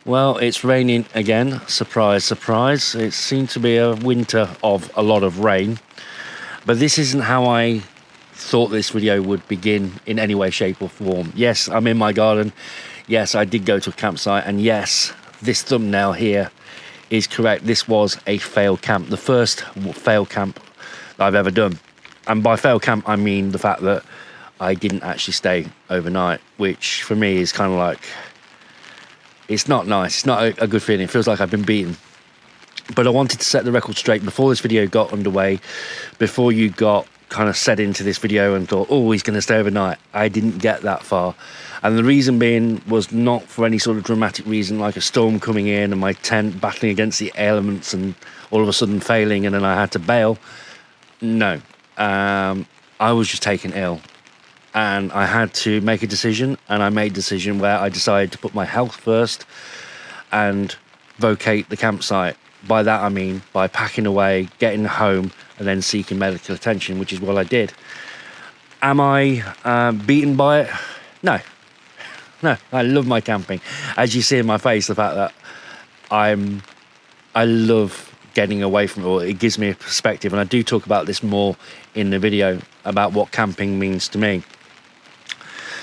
Well, it's raining again. Surprise, surprise. It seemed to be a winter of a lot of rain. But this isn't how I thought this video would begin in any way, shape or form. Yes, I'm in my garden. Yes, I did go to a campsite. And yes, this thumbnail here is correct. This was a failed camp. The first failed camp that I've ever done. And by failed camp, I mean the fact that I didn't actually stay overnight, which for me is kind of like, it's not nice. It's not a good feeling. It feels like I've been beaten. But I wanted to set the record straight before this video got underway, before you got kind of set into this video and thought, oh, he's going to stay overnight. I didn't get that far. And the reason being was not for any sort of dramatic reason, like a storm coming in and my tent battling against the elements and all of a sudden failing and then I had to bail. No, I was just taken ill. And I had to make a decision, and I made a decision where I decided to put my health first and vacate the campsite. By that I mean by packing away, getting home, and then seeking medical attention, which is what I did. Am I beaten by it? No. No, I love my camping. As you see in my face, the fact that I love getting away from it all. It gives me a perspective, and I do talk about this more in the video about what camping means to me.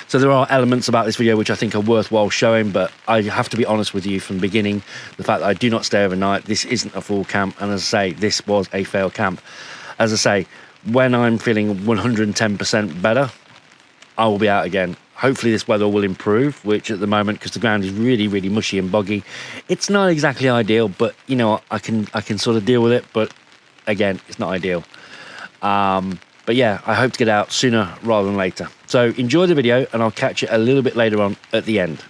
So there are elements about this video which I think are worthwhile showing, but I have to be honest with you from the beginning, the fact that I do not stay overnight. This isn't a full camp, and as I say, this was a failed camp. As I say, when I'm feeling 110% better, I will be out again. Hopefully this weather will improve, which at the moment, because the ground is really, really mushy and boggy, it's not exactly ideal, but you know, I can sort of deal with it, but again, it's not ideal. But yeah, I hope to get out sooner rather than later. So enjoy the video, and I'll catch you a little bit later on at the end.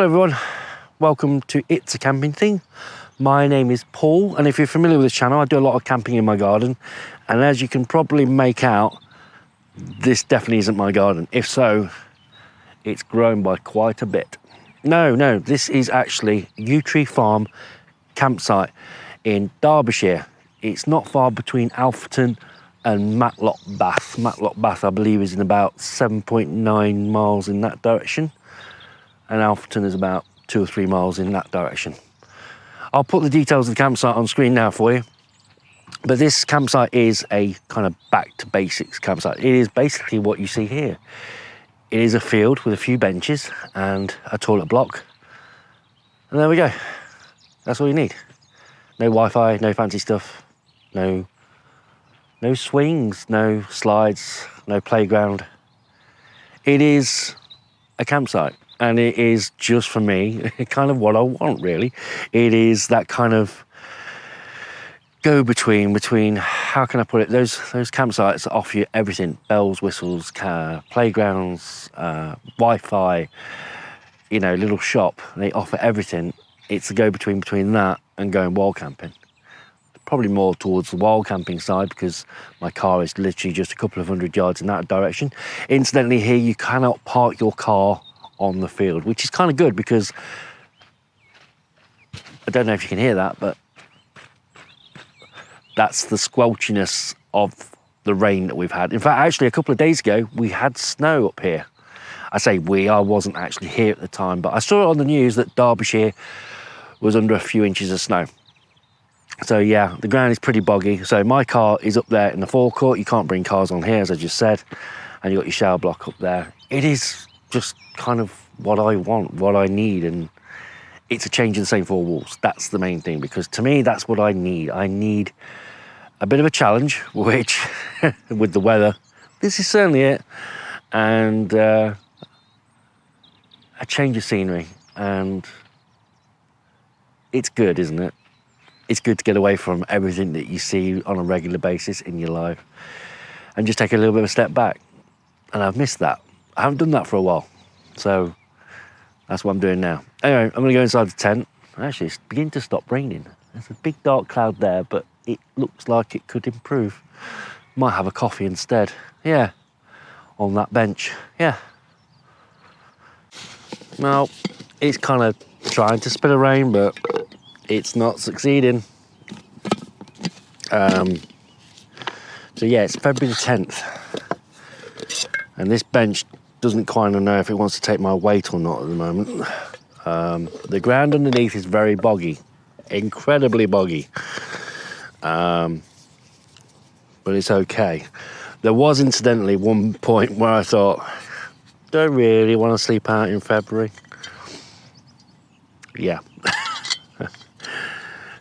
Hello everyone, welcome to It's a Camping Thing. My name is Paul, and if you're familiar with this channel, I do a lot of camping in my garden, and as you can probably make out, this definitely isn't my garden. If so, it's grown by quite a bit. No, this is actually Yew Tree Farm campsite in Derbyshire. It's not far between Alfreton and Matlock Bath. Matlock Bath, I believe, is in about 7.9 miles in that direction, and Alfreton is about 2 or 3 miles in that direction. I'll put the details of the campsite on screen now for you. But this campsite is a kind of back to basics campsite. It is basically what you see here. It is a field with a few benches and a toilet block. And there we go. That's all you need. No Wi-Fi, no fancy stuff, no swings, no slides, no playground. It is a campsite. And it is just for me, kind of what I want, really. It is that kind of go-between, how can I put it, those campsites that offer you everything, bells, whistles, playgrounds, Wi-Fi, you know, little shop. They offer everything. It's a go-between that and going wild camping. Probably more towards the wild camping side because my car is literally just a couple of 100 yards in that direction. Incidentally, here you cannot park your car on the field, which is kind of good because I don't know if you can hear that, but that's the squelchiness of the rain that we've had. In fact, actually, a couple of days ago, we had snow up here. I say we, I wasn't actually here at the time, but I saw it on the news that Derbyshire was under a few inches of snow. So yeah, the ground is pretty boggy. So my car is up there in the forecourt. You can't bring cars on here, as I just said. And you've got your shower block up there. It is just kind of what I want, what I need, and it's a change in the same four walls. That's the main thing, because to me, that's what I need. I need a bit of a challenge, which, with the weather, this is certainly it, and a change of scenery, and it's good, isn't it? It's good to get away from everything that you see on a regular basis in your life and just take a little bit of a step back, and I've missed that. I haven't done that for a while, so that's what I'm doing now. Anyway, I'm going to go inside the tent. Actually, it's beginning to stop raining. There's a big dark cloud there, but it looks like it could improve. Might have a coffee instead. Yeah, on that bench. Yeah. Well, it's kind of trying to spit a rain, but it's not succeeding. So yeah, it's February the 10th. And this bench doesn't kind of know if it wants to take my weight or not at the moment. The ground underneath is very boggy, incredibly boggy. But it's okay. There was incidentally one point where I thought, don't really want to sleep out in February. Yeah. Do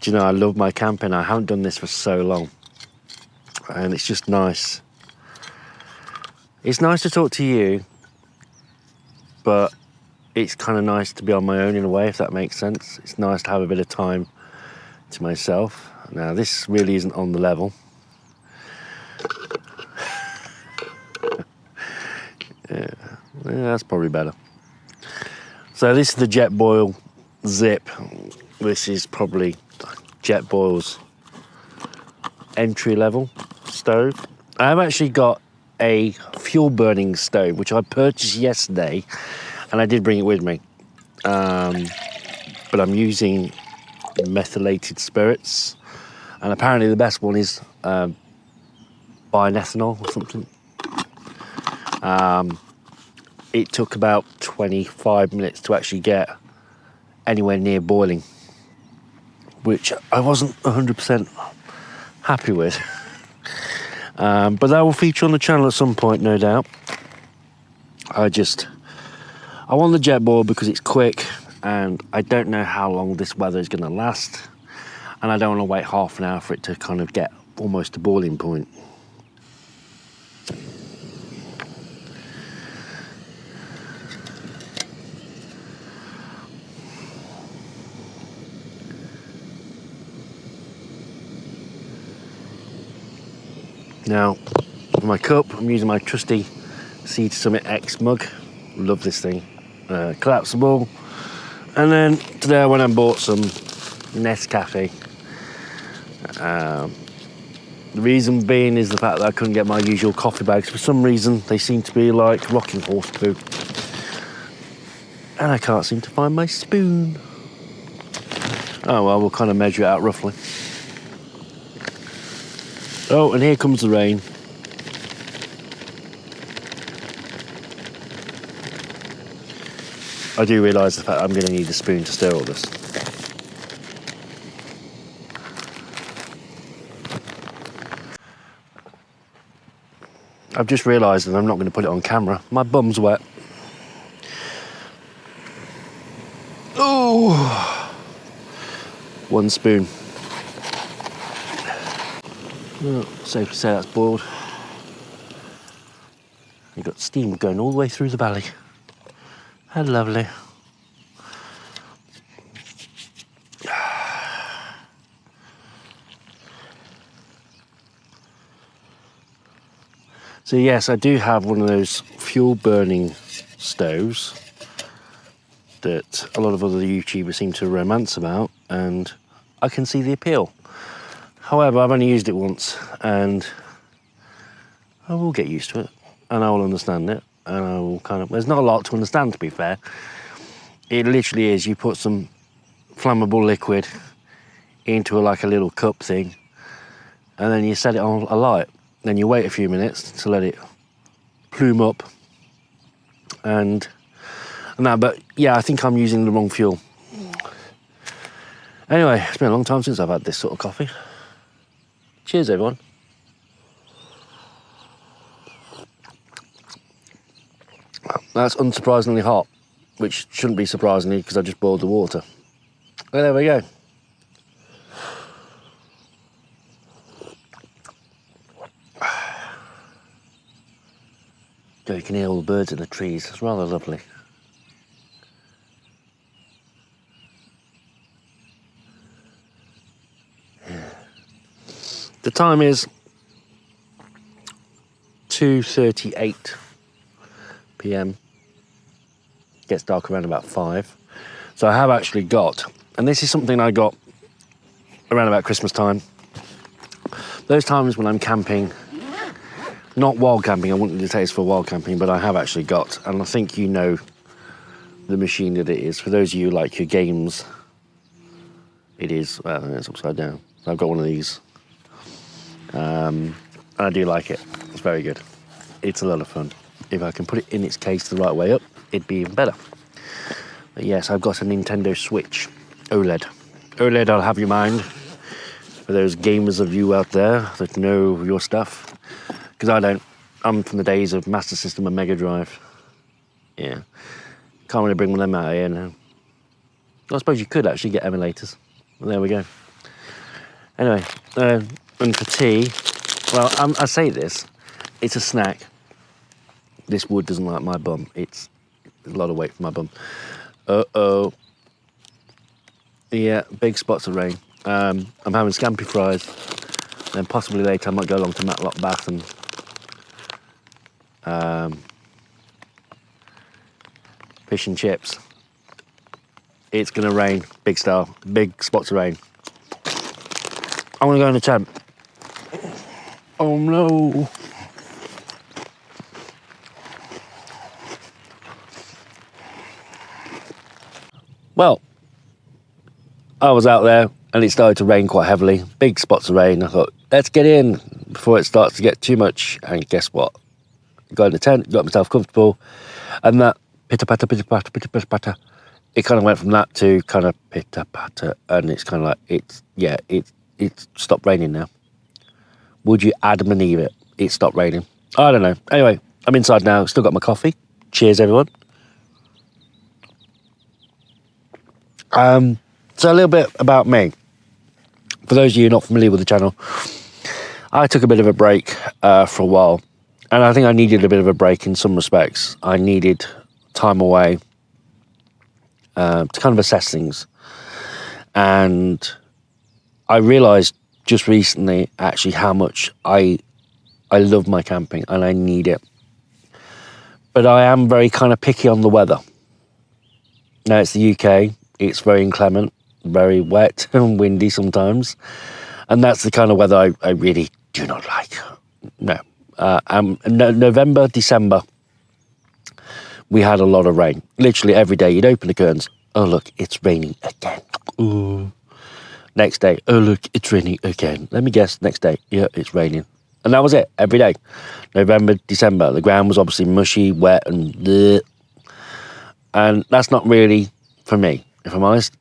you know, I love my camping. I haven't done this for so long. And it's just nice. It's nice to talk to you, but it's kind of nice to be on my own in a way, if that makes sense. It's nice to have a bit of time to myself. Now, this really isn't on the level. Yeah, that's probably better. So this is the Jetboil Zip. This is probably Jetboil's entry level stove. I've actually got a fuel burning stove, which I purchased yesterday, and I did bring it with me. But I'm using methylated spirits, and apparently the best one is bionethanol or something. It took about 25 minutes to actually get anywhere near boiling, which I wasn't 100% happy with. But that will feature on the channel at some point, no doubt. I want the Jetboil because it's quick, and I don't know how long this weather is going to last, and I don't want to wait half an hour for it to kind of get almost to boiling point. Now, for my cup, I'm using my trusty Sea to Summit X mug. Love this thing. Collapsible. And then today I went and bought some Nescafe. The reason being is the fact that I couldn't get my usual coffee bags. For some reason, they seem to be like rocking horse poo. And I can't seem to find my spoon. Oh well, we'll kind of measure it out roughly. Oh, and here comes the rain. I do realise the fact I'm going to need a spoon to stir all this. I've just realised that I'm not going to put it on camera. My bum's wet. Oh, one spoon. Well, safe to say that's boiled. You've got steam going all the way through the valley. How lovely. So yes, I do have one of those fuel burning stoves that a lot of other YouTubers seem to romance about, and I can see the appeal. However, I've only used it once, and I will get used to it, and I will understand it, and I will there's not a lot to understand, to be fair. It literally is, you put some flammable liquid into like a little cup thing, and then you set it on alight. Then you wait a few minutes to let it plume up, and that. But yeah, I think I'm using the wrong fuel. Anyway, it's been a long time since I've had this sort of coffee. Cheers, everyone. That's unsurprisingly hot, which shouldn't be surprisingly because I just boiled the water. Well, there we go. You can hear all the birds in the trees. It's rather lovely. Yeah. The time is 2:38 p.m. Gets dark around about 5. So I have actually got, and this is something I got around about Christmas time. Those times when I'm camping, not wild camping, I wouldn't say it's for wild camping, but I have actually got, and I think you know the machine that it is. For those of you like your games, it is, well, it's upside down. So I've got one of these. And I do like it. It's very good. It's a lot of fun. If I can put it in its case the right way up, it'd be even better. But yes, I've got a Nintendo Switch OLED. OLED, I'll have you mind, for those gamers of you out there that know your stuff. Because I don't. I'm from the days of Master System and Mega Drive. Yeah. Can't really bring one of them out here now. I suppose you could actually get emulators. Well, there we go. Anyway, and for tea, well, I say this, it's a snack. This wood doesn't like my bum. It's a lot of weight for my bum. Uh-oh. Yeah, big spots of rain. I'm having scampi fries. Then possibly later I might go along to Matlock Bath and fish and chips. It's gonna rain, big style, big spots of rain. I'm gonna go in the tent. Oh no. Well, I was out there and it started to rain quite heavily, big spots of rain. I thought, let's get in before it starts to get too much. And guess what? Got in the tent, got myself comfortable, and that pitter-patter, pitter-patter, pitter-patter, it kind of went from that to kind of pitter-patter, and it's kind of like, it's stopped raining now. Would you Adam and Eve it? It stopped raining. I don't know. Anyway, I'm inside now, still got my coffee. Cheers, everyone. So a little bit about me. For those of you not familiar with the channel, I took a bit of a break for a while, and I think I needed a bit of a break in some respects. I needed time away to kind of assess things, and I realised just recently actually how much I love my camping and I need it. But I am very kind of picky on the weather. Now it's the UK. It's very inclement, very wet and windy sometimes. And that's the kind of weather I really do not like. No. November, December, we had a lot of rain. Literally every day you'd open the curtains. Oh, look, it's raining again. Ooh. Next day, oh, look, it's raining again. Let me guess, next day, yeah, it's raining. And that was it, every day. November, December, the ground was obviously mushy, wet, and bleh. And that's not really for me, if I'm honest.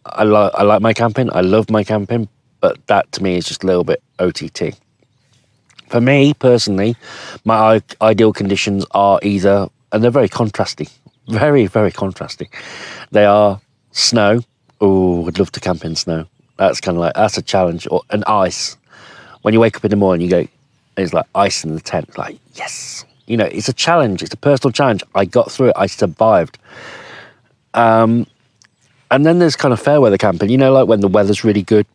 I like my camping, I love my camping, but that to me is just a little bit OTT. For me, personally, my ideal conditions are either, and they're very contrasty, very, very contrasty. They are snow. Oh, I'd love to camp in snow. That's kind of like, that's a challenge. Or an ice. When you wake up in the morning, you go, it's like ice in the tent. It's like, yes. You know, it's a challenge. It's a personal challenge. I got through it. I survived. And then there's kind of fair weather camping. You know, like when the weather's really good,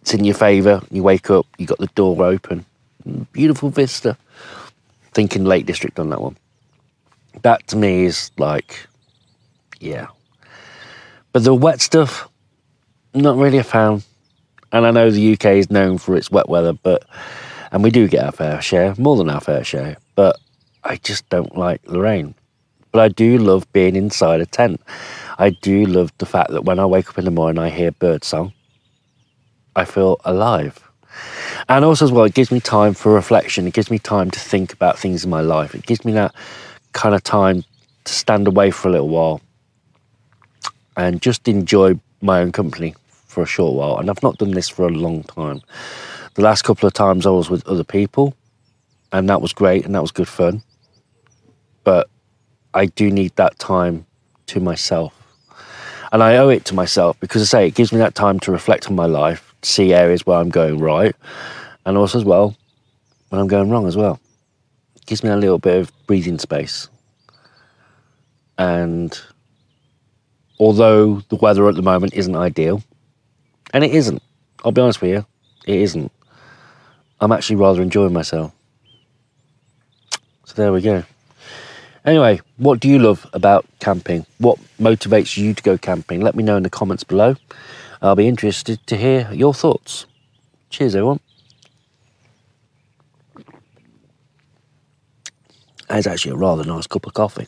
it's in your favour. You wake up, you got the door open. Beautiful vista. Thinking Lake District on that one. That to me is like, yeah. But the wet stuff, not really a fan. And I know the UK is known for its wet weather, and we do get our fair share, more than our fair share, but I just don't like the rain. But I do love being inside a tent. I do love the fact that when I wake up in the morning, I hear birdsong. I feel alive. And also as well, it gives me time for reflection. It gives me time to think about things in my life. It gives me that kind of time to stand away for a little while and just enjoy my own company for a short while. And I've not done this for a long time. The last couple of times I was with other people, and that was great and that was good fun. But I do need that time to myself. And I owe it to myself because, I say, it gives me that time to reflect on my life, see areas where I'm going right, and also as well, when I'm going wrong as well. It gives me a little bit of breathing space. And although the weather at the moment isn't ideal, and it isn't, I'll be honest with you, it isn't. I'm actually rather enjoying myself. So there we go. Anyway, what do you love about camping? What motivates you to go camping? Let me know in the comments below. I'll be interested to hear your thoughts. Cheers, everyone. That's actually a rather nice cup of coffee.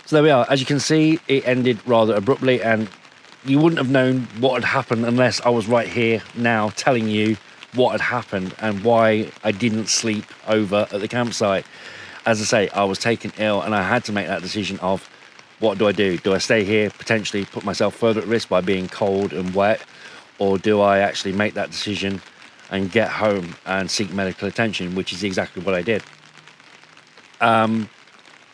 So there we are. As you can see, it ended rather abruptly, and you wouldn't have known what had happened unless I was right here now telling you what had happened and why I didn't sleep over at the campsite. As I say, I was taken ill and I had to make that decision of, what do I do? Do I stay here, potentially put myself further at risk by being cold and wet, or do I actually make that decision and get home and seek medical attention, which is exactly what I did.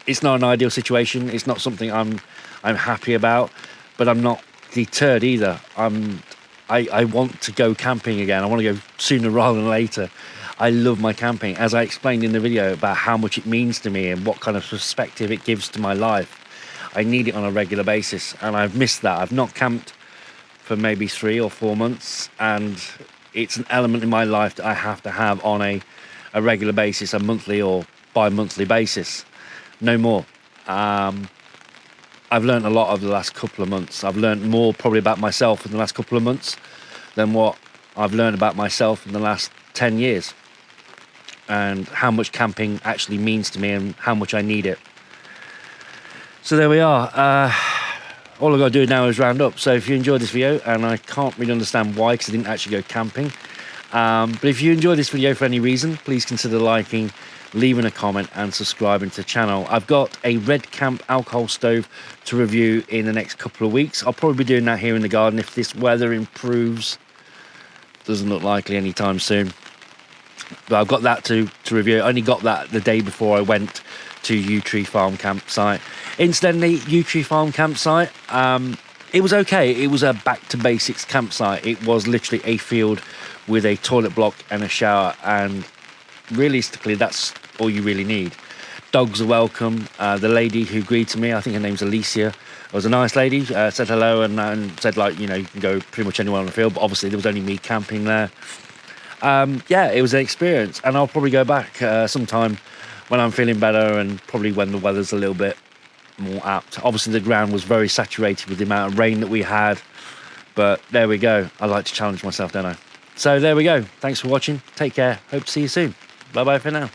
It's not an ideal situation. It's not something I'm happy about, but I'm not deterred either. I want to go camping again. I want to go sooner rather than later. I love my camping, as I explained in the video about how much it means to me and what kind of perspective it gives to my life. I need it on a regular basis, and I've missed that. I've not camped for maybe 3 or 4 months, and it's an element in my life that I have to have on a regular basis, a monthly or bi-monthly basis. No more. I've learned a lot over the last couple of months. I've learned more probably about myself in the last couple of months than what I've learned about myself in the last 10 years, and how much camping actually means to me and how much I need it. So there we are. All I've got to do now is round up. So if you enjoyed this video, and I can't really understand why because I didn't actually go camping, but if you enjoyed this video for any reason, please consider liking, leaving a comment and subscribing to the channel. I've got a Red Camp alcohol stove to review in the next couple of weeks. I'll probably be doing that here in the garden if this weather improves. Doesn't look likely anytime soon, but I've got that to review. I only got that the day before I went to Yew Tree Farm campsite. Incidentally, Yew Tree Farm campsite, it was okay. It was a back to basics campsite. It was literally a field with a toilet block and a shower, and realistically that's all you really need. Dogs are welcome. The lady who greeted me, I think her name's Alicia, was a nice lady, said hello and said, like, you know, you can go pretty much anywhere on the field, but obviously there was only me camping there. Yeah, it was an experience, and I'll probably go back sometime when I'm feeling better, and probably when the weather's a little bit more apt. Obviously the ground was very saturated with the amount of rain that we had, but there we go. I like to challenge myself, don't I? So there we go. Thanks for watching. Take care. Hope to see you soon. Bye bye for now.